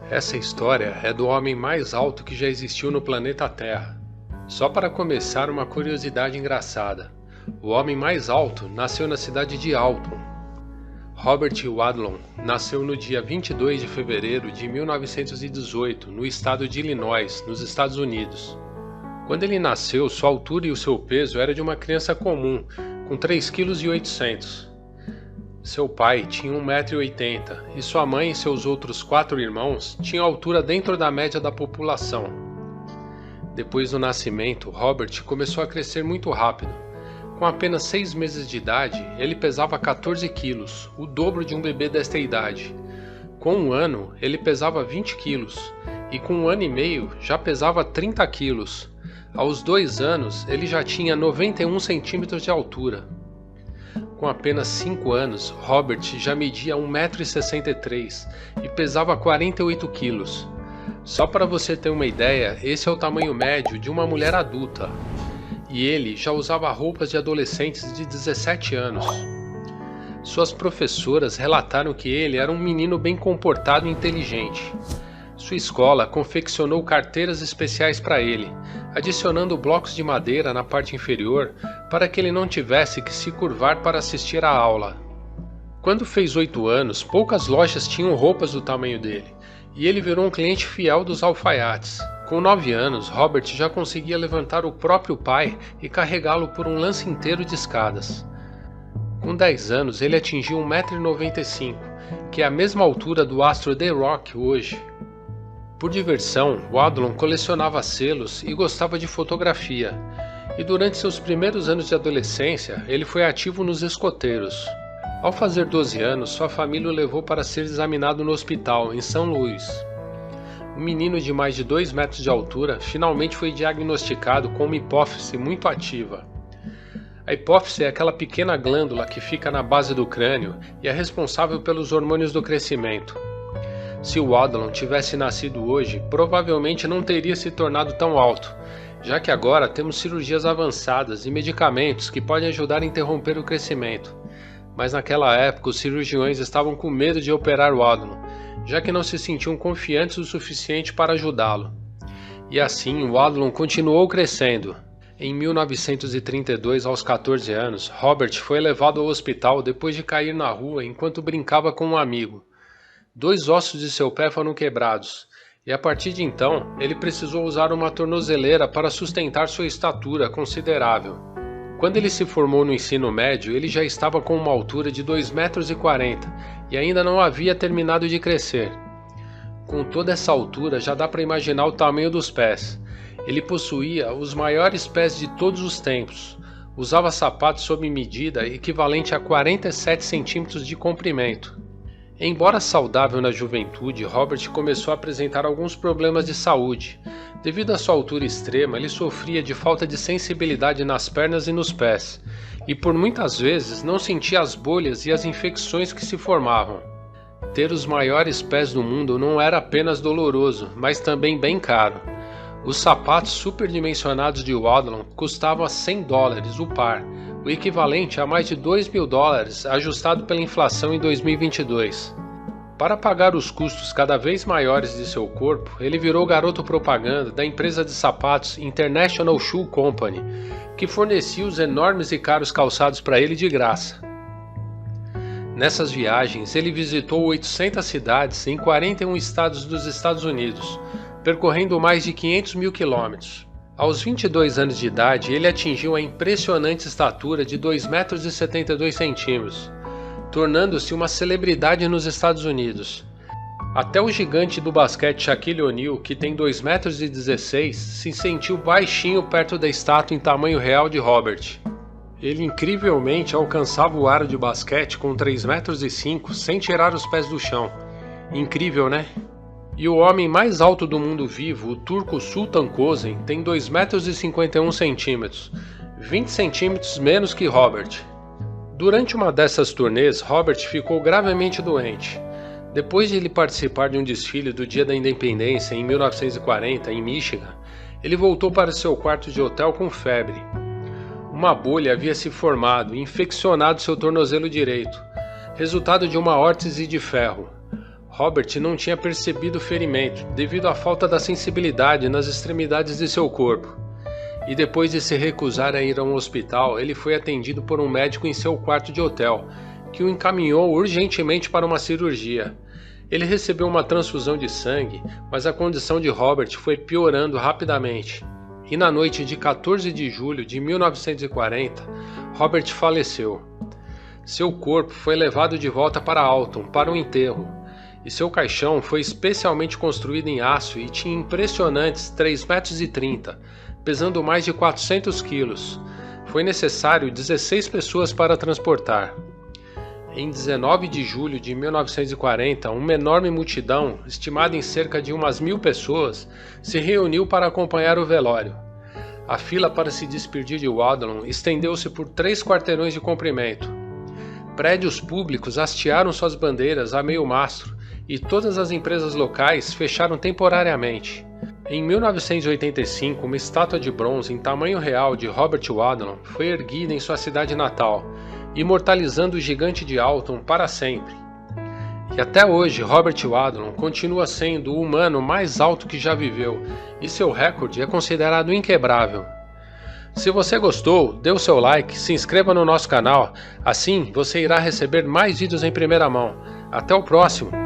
Essa história é do homem mais alto que já existiu no planeta Terra. Só para começar, uma curiosidade engraçada. O homem mais alto nasceu na cidade de Alton. Robert Wadlon nasceu no dia 22 de fevereiro de 1918, no estado de Illinois, nos Estados Unidos. Quando ele nasceu, sua altura e o seu peso era de uma criança comum, com 3,8 kg. Seu pai tinha 1,80 m e sua mãe e seus outros 4 irmãos tinham altura dentro da média da população. Depois do nascimento, Robert começou a crescer muito rápido. Com apenas 6 meses de idade, ele pesava 14 quilos, o dobro de um bebê desta idade. Com 1 ano, ele pesava 20 quilos e com 1 ano e meio já pesava 30 quilos. Aos 2 anos, ele já tinha 91 centímetros de altura. Com apenas 5 anos, Robert já media 1,63 m e pesava 48 quilos. Só para você ter uma ideia, esse é o tamanho médio de uma mulher adulta. E ele já usava roupas de adolescentes de 17 anos. Suas professoras relataram que ele era um menino bem comportado e inteligente. Sua escola confeccionou carteiras especiais para ele, adicionando blocos de madeira na parte inferior para que ele não tivesse que se curvar para assistir à aula. Quando fez 8 anos, poucas lojas tinham roupas do tamanho dele, e ele virou um cliente fiel dos alfaiates. Com 9 anos, Robert já conseguia levantar o próprio pai e carregá-lo por um lance inteiro de escadas. Com 10 anos, ele atingiu 1,95 m, que é a mesma altura do astro The Rock hoje. Por diversão, Wadlon colecionava selos e gostava de fotografia, e durante seus primeiros anos de adolescência, ele foi ativo nos escoteiros. Ao fazer 12 anos, sua família o levou para ser examinado no hospital, em São Luís. Um menino de mais de 2 metros de altura finalmente foi diagnosticado com uma hipófise muito ativa. A hipófise é aquela pequena glândula que fica na base do crânio e é responsável pelos hormônios do crescimento. Se o Wadlon tivesse nascido hoje, provavelmente não teria se tornado tão alto, já que agora temos cirurgias avançadas e medicamentos que podem ajudar a interromper o crescimento. Mas naquela época os cirurgiões estavam com medo de operar o Wadlon, já que não se sentiam confiantes o suficiente para ajudá-lo. E assim o Wadlon continuou crescendo. Em 1932, aos 14 anos, Robert foi levado ao hospital depois de cair na rua enquanto brincava com um amigo. 2 ossos de seu pé foram quebrados, e a partir de então, ele precisou usar uma tornozeleira para sustentar sua estatura considerável. Quando ele se formou no ensino médio, ele já estava com uma altura de 2,40 m e ainda não havia terminado de crescer. Com toda essa altura, já dá para imaginar o tamanho dos pés. Ele possuía os maiores pés de todos os tempos. Usava sapatos sob medida equivalente a 47 centímetros de comprimento. Embora saudável na juventude, Robert começou a apresentar alguns problemas de saúde. Devido à sua altura extrema, ele sofria de falta de sensibilidade nas pernas e nos pés, e por muitas vezes não sentia as bolhas e as infecções que se formavam. Ter os maiores pés do mundo não era apenas doloroso, mas também bem caro. Os sapatos superdimensionados de Wadlon custavam $100 o par, o equivalente a mais de $2.000 ajustado pela inflação em 2022. Para pagar os custos cada vez maiores de seu corpo, ele virou garoto propaganda da empresa de sapatos International Shoe Company, que fornecia os enormes e caros calçados para ele de graça. Nessas viagens, ele visitou 800 cidades em 41 estados dos Estados Unidos, percorrendo mais de 500 mil quilômetros. Aos 22 anos de idade, ele atingiu a impressionante estatura de 2,72 m, tornando-se uma celebridade nos Estados Unidos. Até o gigante do basquete Shaquille O'Neal, que tem 2,16 m, se sentiu baixinho perto da estátua em tamanho real de Robert. Ele incrivelmente alcançava o aro de basquete com 3,5 m sem tirar os pés do chão. Incrível, né? E o homem mais alto do mundo vivo, o turco Sultan Kösen, tem 2,51 m, 20 centímetros menos que Robert. Durante uma dessas turnês, Robert ficou gravemente doente. Depois de ele participar de um desfile do Dia da Independência em 1940, em Michigan, ele voltou para seu quarto de hotel com febre. Uma bolha havia se formado e infeccionado seu tornozelo direito, resultado de uma órtese de ferro. Robert não tinha percebido o ferimento devido à falta da sensibilidade nas extremidades de seu corpo. E depois de se recusar a ir a um hospital, ele foi atendido por um médico em seu quarto de hotel, que o encaminhou urgentemente para uma cirurgia. Ele recebeu uma transfusão de sangue, mas a condição de Robert foi piorando rapidamente. E na noite de 14 de julho de 1940, Robert faleceu. Seu corpo foi levado de volta para Alton para o enterro, e seu caixão foi especialmente construído em aço e tinha impressionantes 3,30 m, pesando mais de 400 quilos. Foi necessário 16 pessoas para transportar. Em 19 de julho de 1940, uma enorme multidão, estimada em cerca de umas 1.000 pessoas, se reuniu para acompanhar o velório. A fila para se despedir de Waddell estendeu-se por 3 quarteirões de comprimento. Prédios públicos hastearam suas bandeiras a meio mastro e todas as empresas locais fecharam temporariamente. Em 1985, uma estátua de bronze em tamanho real de Robert Waddell foi erguida em sua cidade natal, imortalizando o gigante de Alton para sempre. E até hoje, Robert Waddell continua sendo o humano mais alto que já viveu, e seu recorde é considerado inquebrável. Se você gostou, dê o seu like, se inscreva no nosso canal, assim você irá receber mais vídeos em primeira mão. Até o próximo!